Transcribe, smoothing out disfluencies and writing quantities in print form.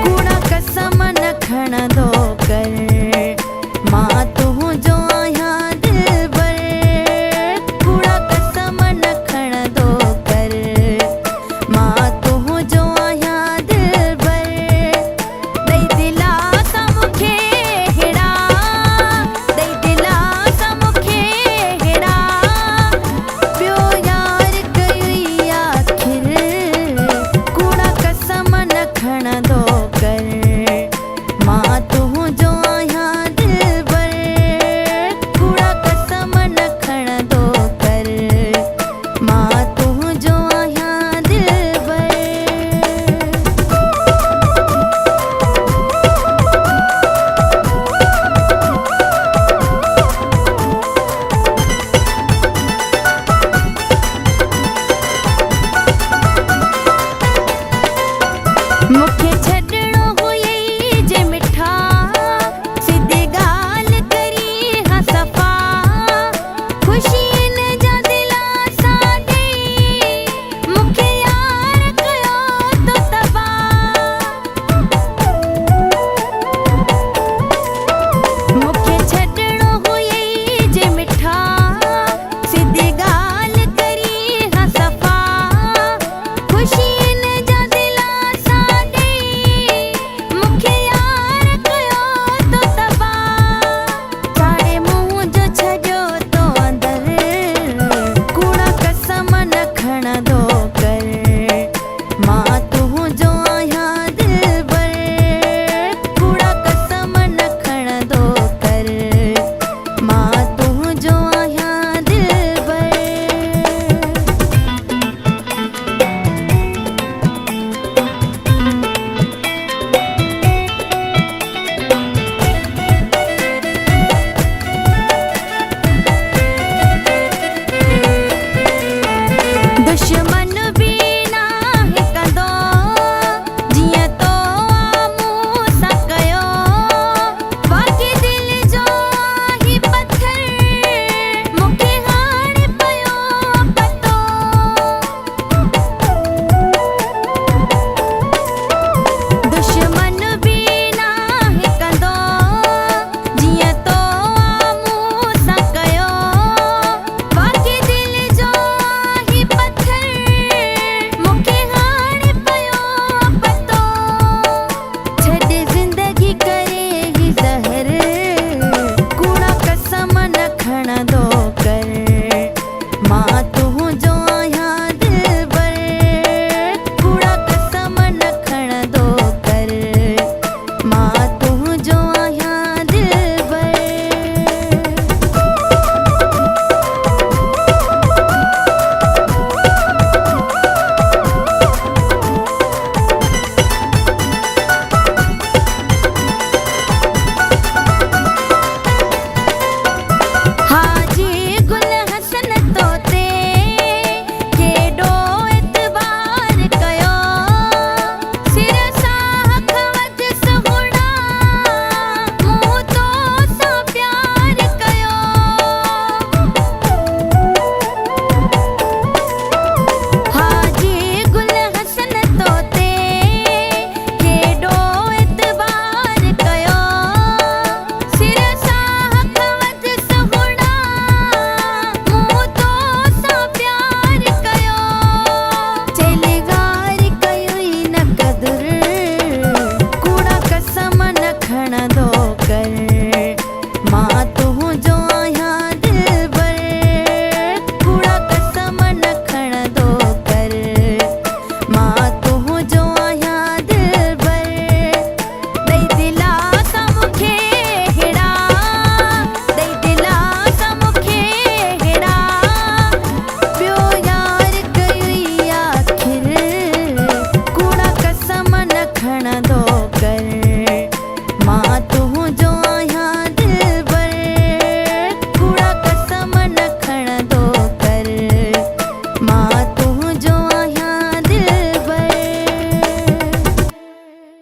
कूड़ा कसम न खण दो कर मां तू जो आया दिलबर कूड़ा कसम न खण दो कर मां तू जो आया दिलबर दई दिला सा मुखे हेड़ा दई दिला सा मुखे हेड़ा प्यो यार कई आखिर कूड़ा कसम न खण दो कर मां तू जो आया दिलबर कूड़ा कसम न खण दो कर मां तू जो आया दिलबर। मुखे